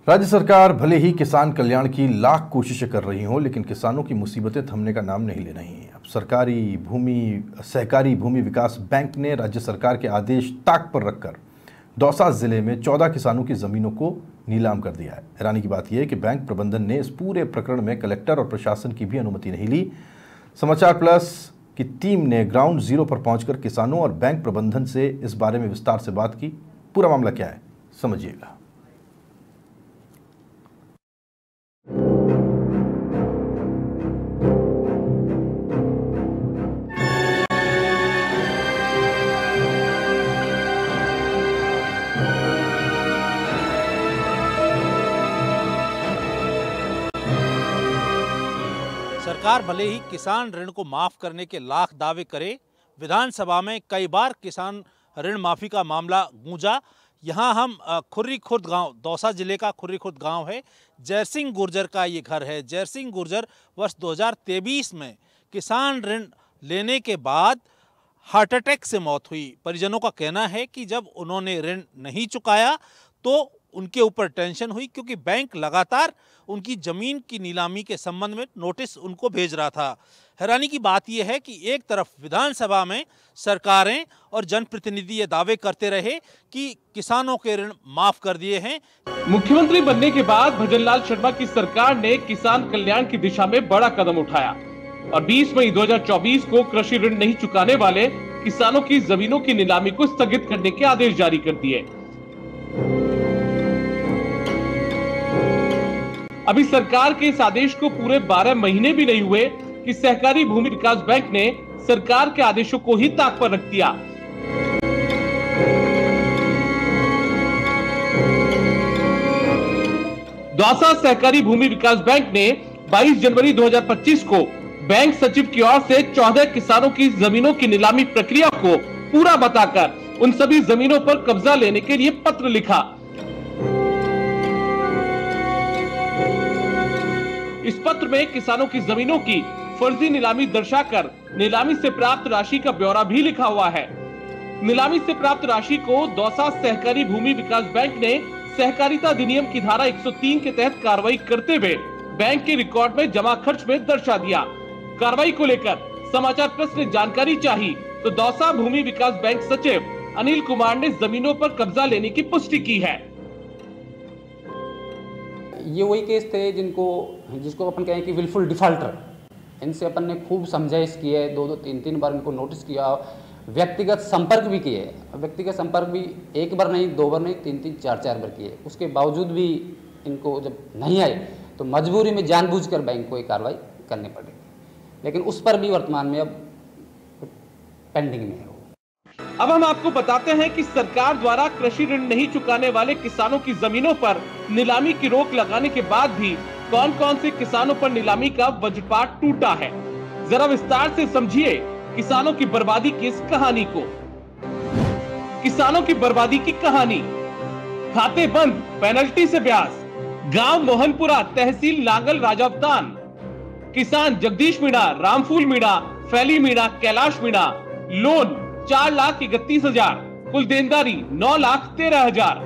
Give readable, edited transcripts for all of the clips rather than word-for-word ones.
राज्य सरकार भले ही किसान कल्याण की लाख कोशिशें कर रही हों, लेकिन किसानों की मुसीबतें थमने का नाम नहीं ले रही हैं। अब सहकारी भूमि विकास बैंक ने राज्य सरकार के आदेश ताक पर रखकर दौसा जिले में 14 किसानों की जमीनों को नीलाम कर दिया है। हैरानी की बात यह है कि बैंक प्रबंधन ने इस पूरे प्रकरण में कलेक्टर और प्रशासन की भी अनुमति नहीं ली। समाचार प्लस की टीम ने ग्राउंड जीरो पर पहुंचकर किसानों और बैंक प्रबंधन से इस बारे में विस्तार से बात की। पूरा मामला क्या है, समझिएगा। सरकार भले ही किसान ऋण को माफ करने के लाख दावे करे, विधानसभा में कई बार किसान ऋण माफी का मामला गूंजा। यहाँ हम खुर्री खुर्द गांव, दौसा जिले का खुर्री खुर्द गांव है। जयसिंह गुर्जर का ये घर है। जयसिंह गुर्जर वर्ष 2023 में किसान ऋण लेने के बाद हार्ट अटैक से मौत हुई। परिजनों का कहना है कि जब उन्होंने ऋण नहीं चुकाया तो उनके ऊपर टेंशन हुई, क्योंकि बैंक लगातार उनकी जमीन की नीलामी के संबंध में नोटिस उनको भेज रहा था। हैरानी की बात यह है कि एक तरफ विधानसभा में सरकारें और जनप्रतिनिधि ये दावे करते रहे कि किसानों के ऋण माफ कर दिए हैं। मुख्यमंत्री बनने के बाद भजनलाल शर्मा की सरकार ने किसान कल्याण की दिशा में बड़ा कदम उठाया और 20 मई 2024 को कृषि ऋण नहीं चुकाने वाले किसानों की जमीनों की नीलामी को स्थगित करने के आदेश जारी कर दिए। अभी सरकार के इस आदेश को पूरे 12 महीने भी नहीं हुए कि सहकारी भूमि विकास बैंक ने सरकार के आदेशों को ही ताक पर रख दिया। दौसा सहकारी भूमि विकास बैंक ने 22 जनवरी 2025 को बैंक सचिव की ओर से 14 किसानों की जमीनों की नीलामी प्रक्रिया को पूरा बताकर उन सभी जमीनों पर कब्जा लेने के लिए पत्र लिखा। इस पत्र में किसानों की जमीनों की फर्जी नीलामी दर्शाकर नीलामी से प्राप्त राशि का ब्यौरा भी लिखा हुआ है। नीलामी से प्राप्त राशि को दौसा सहकारी भूमि विकास बैंक ने सहकारिता अधिनियम की धारा 103 के तहत कार्रवाई करते हुए बैंक के रिकॉर्ड में जमा खर्च में दर्शा दिया। कार्रवाई को लेकर समाचार प्लस ने जानकारी चाही तो दौसा भूमि विकास बैंक सचिव अनिल कुमार ने जमीनों पर कब्जा लेने की पुष्टि की है। ये वही केस थे जिसको अपन कहें कि विलफुल डिफॉल्टर। इनसे अपन ने खूब समझाइश की है, 2-2, 3-3 बार इनको नोटिस किया, व्यक्तिगत संपर्क भी किए। व्यक्तिगत संपर्क भी 1 बार नहीं, 2 बार नहीं, 3-3, 4-4 बार किए। उसके बावजूद भी इनको जब नहीं आए तो मजबूरी में जानबूझकर बैंक को ये कार्रवाई करनी पड़ेगी, लेकिन उस पर भी वर्तमान में अब पेंडिंग में है। अब हम आपको बताते हैं कि सरकार द्वारा कृषि ऋण नहीं चुकाने वाले किसानों की जमीनों पर नीलामी की रोक लगाने के बाद भी कौन कौन से किसानों पर नीलामी का वज्रपात टूटा है। जरा विस्तार से समझिए किसानों की बर्बादी की इस कहानी को। किसानों की बर्बादी की कहानी। खाते बंद, पेनल्टी से ब्याज। गांव मोहनपुरा, तहसील नांगल राजावतान। किसान जगदीश मीणा, रामफूल मीणा, फैली मीणा, कैलाश मीणा। लोन 4,31,000, कुल देनदारी 9,13,000।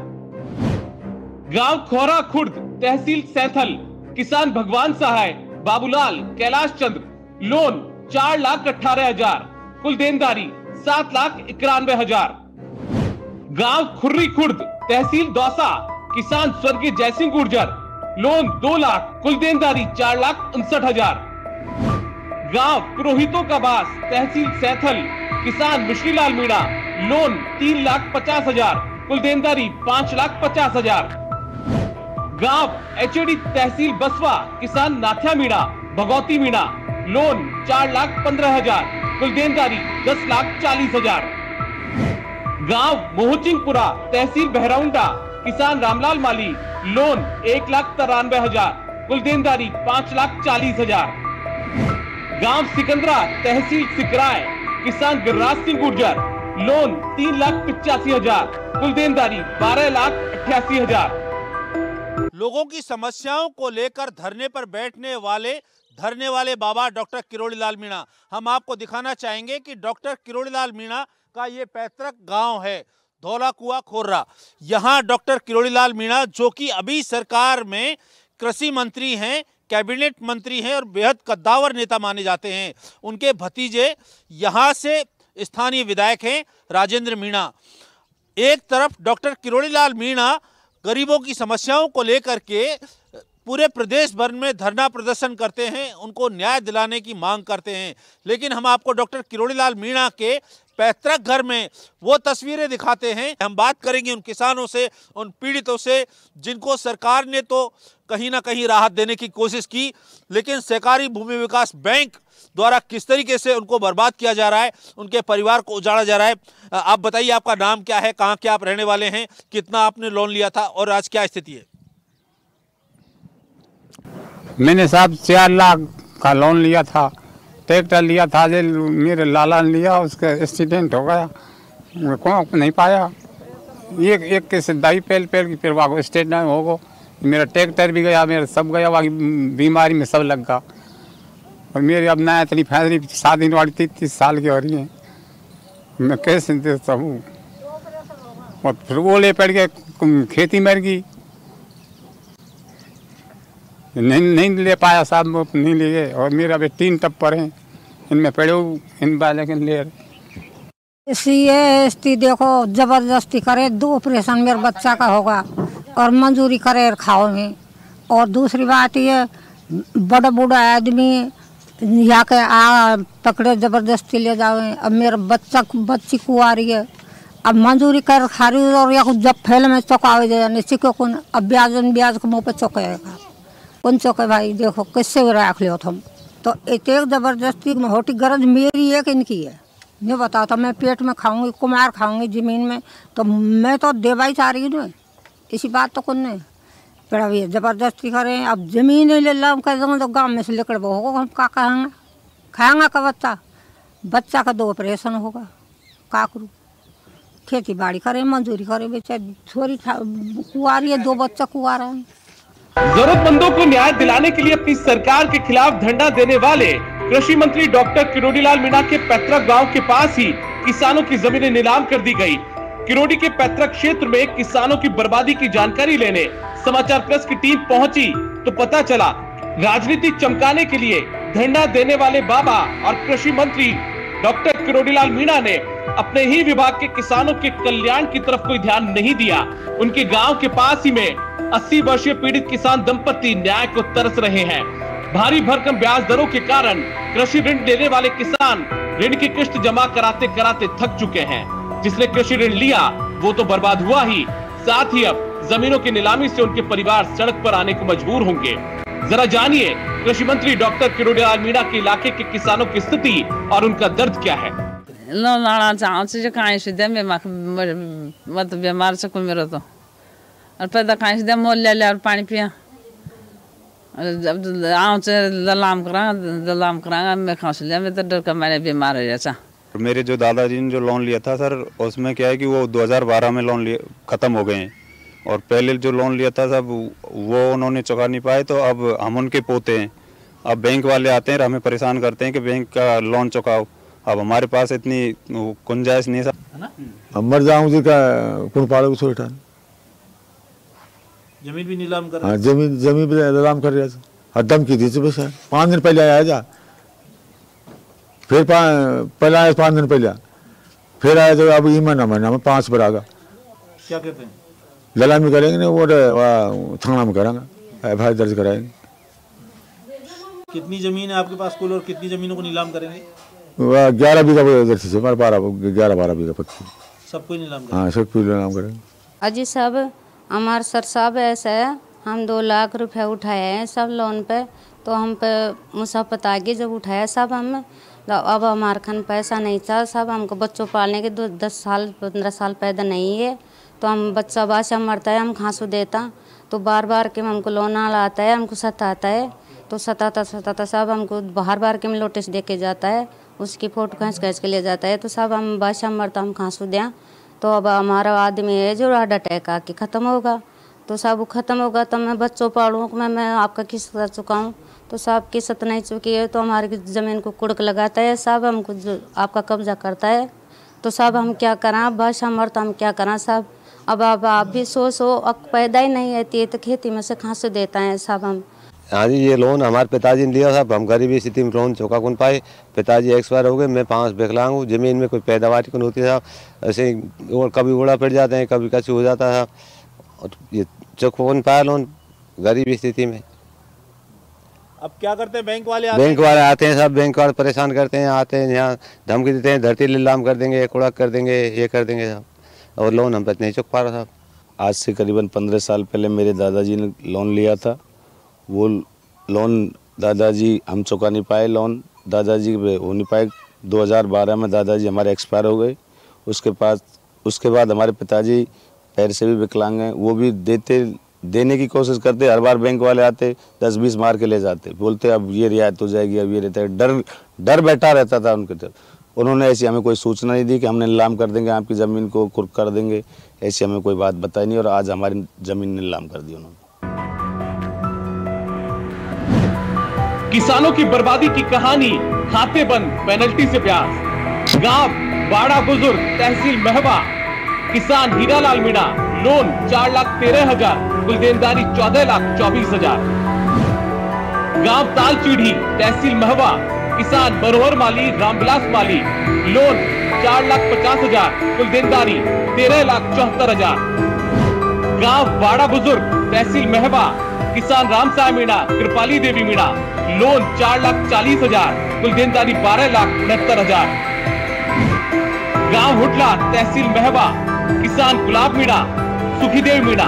गांव खोरा खुर्द, तहसील सैथल। किसान भगवान सहाय, बाबूलाल, कैलाश चंद्र। लोन 4,18,000, कुल देनदारी 7,91,000। गांव खुर्री खुर्द, तहसील दौसा। किसान स्वर्गीय जयसिंह गुर्जर। लोन 2 लाख, कुल देनदारी 4,59,000। गांव पुरोहितों का बास, तहसील सैथल। किसान मिश्रीलाल मीणा। लोन 3,50,000, कुल देनदारी 5,50,000। गांव एचडी, तहसील बसवा। किसान नाथ्या मीणा, भगवती मीणा। लोन 4,15,000, कुल देनदारी 10,40,000। गांव मोहचिंगपुरा, तहसील बहराउंडा। किसान रामलाल माली। लोन 1,93,000, कुल देनदारी 5,40,000। गांव सिकंदरा, तहसील सिकराय। किसान गिरिराज सिंह गुर्जर। लोन 3,85,000, कुल देनदारी 12,88,000। लोगों की समस्याओं को लेकर धरने पर बैठने वाले बाबा डॉक्टर किरोड़ीलाल मीणा। हम आपको दिखाना चाहेंगे कि डॉक्टर किरोड़ीलाल मीणा का ये पैतृक गांव है। धौला कुआं खोर्रा। यहाँ डॉक्टर किरोड़ीलाल मीणा, जो कि अभी सरकार में कृषि मंत्री हैं, कैबिनेट मंत्री हैं और बेहद कद्दावर नेता माने जाते हैं, उनके भतीजे यहाँ से स्थानीय विधायक हैं राजेंद्र मीणा। एक तरफ डॉक्टर किरोड़ीलाल मीणा गरीबों की समस्याओं को लेकर के पूरे प्रदेश भर में धरना प्रदर्शन करते हैं, उनको न्याय दिलाने की मांग करते हैं, लेकिन हम आपको डॉक्टर किरोड़ीलाल मीणा के पैतृक घर में वो तस्वीरें दिखाते हैं। हम बात करेंगे उन किसानों से, उन पीड़ितों से, जिनको सरकार ने तो कहीं ना कहीं राहत देने की कोशिश की, लेकिन सहकारी भूमि विकास बैंक द्वारा किस तरीके से उनको बर्बाद किया जा रहा है, उनके परिवार को उजाड़ा जा रहा है। आप बताइए, आपका नाम क्या है, कहाँ के आप रहने वाले हैं, कितना आपने लोन लिया था और आज क्या स्थिति है? मैंने साहब 4 लाख का लोन लिया था, ट्रैक्टर लिया था, मेरे लाला ने लिया, उसका एक्सीडेंट हो गया, कौन नहीं पाया। एक के सिद्धाई पैर की फिर वहाँ स्टेट नहीं होगा, मेरा ट्रैक्टर भी गया, मेरा सब गया, वहाँ बीमारी में सब लग गया। और मेरी अब ना इतनी फैसली शादी वाली 30 साल की हो रही है, मैं कैसे देता हूँ। और फिर वो ले पड़ के खेती मर गई, नहीं ले पाया साहब, नहीं लिए। और मेरे अभी 3 टप्पर हैं, इनमें पड़े इन वाले के ले। SC देखो जबरदस्ती करे, 2 ऑपरेशन मेरे बच्चा का होगा और मंजूरी करे खाओ में। और दूसरी बात ये, बड़ा बूढ़ा आदमी यहाँ के पकड़े जबरदस्ती ले जावे। अब मेरा बच्ची कुआरी है, अब मंजूरी कर खा रही और या जब फैल में चौकावे जाए चिको कौन, अब ब्याज के मुँह पे चौकेगा कौन चौके भाई। देखो किससे रख लियो तुम तो, एक जबरदस्ती होटी गरज मेरी है कि इनकी है, नहीं बताओ। तो मैं पेट में खाऊंगी, कुमार खाऊंगी ज़मीन में, तो मैं तो देवा ही चाह रही हूँ, इसी बात तो कौन नहीं पर अब ये जबरदस्ती करें। अब ज़मीन नहीं ले ला, हम कह दूँगा तो गाँव में से लेकर होगा, हम क्या कहेंगे, खाएंगा का बच्चा का 2 ऑपरेशन होगा, का करूँ। खेती बाड़ी करें, मंजूरी करें, बेचा छोरी कुआरी है, 2 बच्चा कुआरा है। जरूरतमंदों को न्याय दिलाने के लिए अपनी सरकार के खिलाफ धरना देने वाले कृषि मंत्री डॉक्टर किरोड़ीलाल मीणा के पैतृक गांव के पास ही किसानों की जमीनें नीलाम कर दी गई। किरोड़ी के पैतृक क्षेत्र में किसानों की बर्बादी की जानकारी लेने समाचार प्लस की टीम पहुंची तो पता चला राजनीति चमकाने के लिए धरना देने वाले बाबा और कृषि मंत्री डॉक्टर किरोड़ीलाल मीणा ने अपने ही विभाग के किसानों के कल्याण की तरफ कोई ध्यान नहीं दिया। उनके गांव के पास ही में 80 वर्षीय पीड़ित किसान दंपति न्याय को तरस रहे हैं। भारी भरकम ब्याज दरों के कारण कृषि ऋण लेने वाले किसान ऋण की किश्त जमा कराते कराते थक चुके हैं। जिसने कृषि ऋण लिया वो तो बर्बाद हुआ ही, साथ ही अब जमीनों की नीलामी से उनके परिवार सड़क पर आने को मजबूर होंगे। जरा जानिए कृषि मंत्री डॉक्टर किरोड़ीलाल मीणा के इलाके के किसानों की स्थिति और उनका दर्द क्या है। बीमार से मेरा तो और पैदा कहीं से मोल ले और पानी पिया, जब आँव से दलाम करांगा मैं खांस लिया, मैं तो डर कर मैंने बीमार हो जाता। मेरे जो दादाजी ने जो लोन लिया था सर, उसमें क्या है कि वो 2012 में लोन लिया ख़त्म हो गए हैं, और पहले जो लोन लिया था सब वो उन्होंने चुका नहीं पाए, तो अब हम उनके पोते हैं। अब बैंक वाले आते हैं, हमें परेशान करते हैं कि बैंक का लोन चुकाओ। अब हमारे पास इतनी गुंजाइश नहीं सर। हम मर जाऊँ जी का कौन पाले को छोटा, जमीन भी नीलाम कर, हाँ जमीन भी नीलाम कर रहा था। दम की थी बस 5 दिन पहले आया जा, फिर पहले आया 5 दिन पहले, फिर आया तो अब महीना में 5 पर आ गया। क्या कहते हैं? नीलामी करेंगे ना, वो थाना में करेंगे, FIR दर्ज कराएंगे। कितनी जमीन है आपके पास कुल और कितनी जमीनों को नीलाम करेंगे? 11 बीघा से 11-12 बीघा पक्की, सबको नीलाम करेंगे। हाँ सबको नीलाम करेंगे। अजी साहब हमारे सर साहब ऐसा है, हम 2 लाख रुपए उठाए हैं सब लोन पे, तो हम पे मुसाफत आगे जब उठाया साहब हम, अब हमारे खान पैसा नहीं था साहब, हमको बच्चों पालने के 10 साल 15 साल पैदा नहीं है, तो हम बच्चा बादशाह मरता है, हम खांसू देता, तो बार बार के हमको लोन आता है, हमको सताता है, तो सताता साहब हमको बार के में नोटिस दे के जाता है, उसकी फ़ोटो खींच के ले जाता है, तो साहब हम बादशाह मरता हम खांसू दें, तो अब हमारा आदमी है जो हार्ट अटैक आके ख़त्म होगा, तो साहब वो ख़त्म होगा तो मैं बच्चों पालूँ, मैं आपका किस्त चुकाऊँ, तो साहब किस्त नहीं चुकी है तो हमारी ज़मीन को कुड़क लगाता है साहब, हमको जो आपका कब्जा करता है, तो साहब हम क्या करें, बस हमारे तो हम क्या करें साहब। अब आप भी सो अब पैदा ही नहीं आती है तो खेती में से कहाँ से देता है साहब हम। हाँ जी, ये लोन हमारे पिताजी ने लिया साहब, हम गरीबी स्थिति में लोन चुका कौन पाए। पिताजी एक्सपायर हो गए, मैं 5 विकलांग हूँ, ज़मीन में कोई पैदावार नहीं होती साहब, ऐसे कभी उड़ा पड़ जाते हैं, कभी कछु हो जाता है, और ये चुका कौन पाया लोन गरीबी स्थिति में। अब क्या करते हैं बैंक वाले आते हैं साहब, बैंक वाले परेशान करते हैं, आते हैं यहाँ धमकी देते हैं, धरती नीलाम कर देंगे, कुड़ा कर देंगे, ये कर देंगे साहब, और लोन हम पे नहीं चुका पा रहा साहब। आज से करीबन 15 साल पहले मेरे दादाजी ने लोन लिया था, वो लोन दादाजी हम चुका नहीं पाए, लोन दादाजी हो नहीं पाए। 2012 में दादाजी हमारे एक्सपायर हो गए। उसके बाद हमारे पिताजी पैर से भी विकलांग हैं, वो भी देने की कोशिश करते, हर बार बैंक वाले आते 10-20 मार के ले जाते, बोलते अब ये रियायत हो जाएगी, अब ये रहता है, डर बैठा रहता था उनके तरफ। उन्होंने ऐसी हमें कोई सूचना नहीं दी कि हमने नीलाम कर देंगे आपकी ज़मीन को, कुर्क कर देंगे, ऐसी हमें कोई बात बताई नहीं, और आज हमारी ज़मीन नीलाम कर दी उन्होंने। किसानों की बर्बादी की कहानी, खाते बंद, पेनल्टी से ब्याज। गांव बाड़ा बुजुर्ग, तहसील महवा, किसान हीरालाल मीणा, लोन 4,13,000, कुल देनदारी 14,24,000। गांव तालचीढ़ी, तहसील महवा, किसान मनोहर माली, रामविलास माली, लोन 4,50,000, कुल देनदारी 13,74,000। गांव बाड़ा बुजुर्ग, तहसील महवा, किसान रामसाय मीणा, कृपाली देवी मीणा, लोन 4,40,000, कुल देनदारी 12,69,000। गांव हुटला, तहसील महवा, किसान गुलाब मीणा, सुखीदेव मीणा,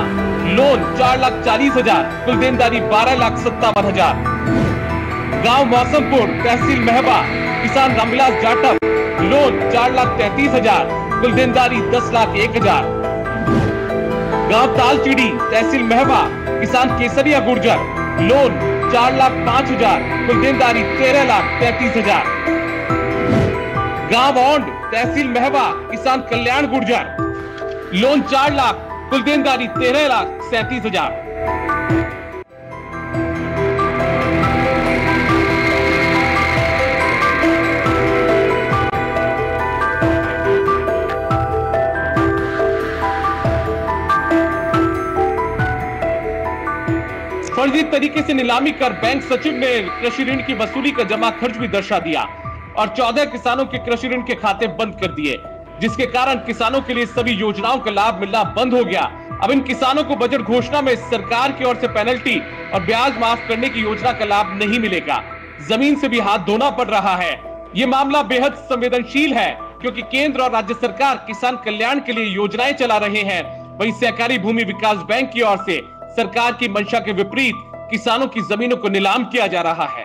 लोन 4,40,000, कुल देनदारी 12,57,000। गांव मौसमपुर, तहसील महवा, किसान रामविलास जाटव, लोन 4,33,000, कुल देनदारी 10,01,000। गांव तालचीड़ी, तहसील महवा, किसान केसरिया गुर्जर, लोन 4,05,000, कुल देनदारी 13,33,000। गांव औंड, तहसील महवा, किसान कल्याण गुर्जर, लोन 4 लाख, कुल देनदारी 13,37,000। फर्जी तरीके से नीलामी कर बैंक सचिव ने कृषि ऋण की वसूली का जमा खर्च भी दर्शा दिया और 14 किसानों के कृषि ऋण के खाते बंद कर दिए, जिसके कारण किसानों के लिए सभी योजनाओं का लाभ मिलना बंद हो गया। अब इन किसानों को बजट घोषणा में सरकार की ओर से पेनल्टी और ब्याज माफ करने की योजना का लाभ नहीं मिलेगा। जमीन से भी हाथ धोना पड़ रहा है। ये मामला बेहद संवेदनशील है क्योंकि केंद्र और राज्य सरकार किसान कल्याण के लिए योजनाएं चला रहे हैं। वहीं सहकारी भूमि विकास बैंक की ओर से सरकार की मंशा के विपरीत किसानों की जमीनों को नीलाम किया जा रहा है।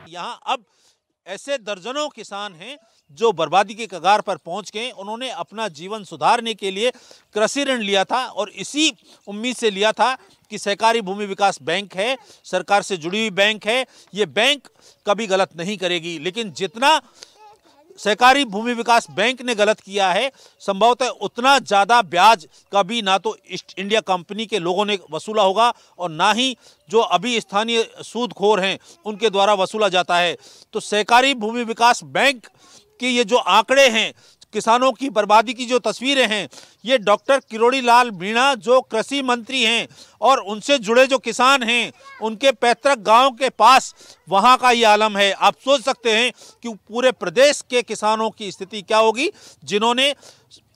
यहाँ अब ऐसे दर्जनों किसान हैं जो बर्बादी के कगार पर पहुंच गए। उन्होंने अपना जीवन सुधारने के लिए कृषि ऋण लिया था और इसी उम्मीद से लिया था कि सहकारी भूमि विकास बैंक है, सरकार से जुड़ी हुई बैंक है, ये बैंक कभी गलत नहीं करेगी। लेकिन जितना सहकारी भूमि विकास बैंक ने गलत किया है, संभवतः उतना ज़्यादा ब्याज कभी ना तो ईस्ट इंडिया कंपनी के लोगों ने वसूला होगा और ना ही जो अभी स्थानीय सूदखोर हैं उनके द्वारा वसूला जाता है। तो सहकारी भूमि विकास बैंक के ये जो आंकड़े हैं, किसानों की बर्बादी की जो तस्वीरें हैं, ये डॉक्टर किरोड़ी लाल मीणा जो कृषि मंत्री हैं और उनसे जुड़े जो किसान हैं उनके पैतृक गांव के पास वहां का ये आलम है। आप सोच सकते हैं कि पूरे प्रदेश के किसानों की स्थिति क्या होगी, जिन्होंने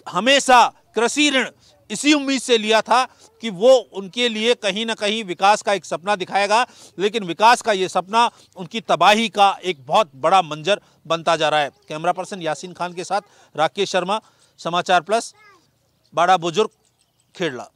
हमेशा कृषि ऋण इसी उम्मीद से लिया था कि वो उनके लिए कहीं ना कहीं विकास का एक सपना दिखाएगा, लेकिन विकास का ये सपना उनकी तबाही का एक बहुत बड़ा मंजर बनता जा रहा है। कैमरा पर्सन यासीन खान के साथ राकेश शर्मा, समाचार प्लस, बाड़ा बुजुर्ग, खेड़ला।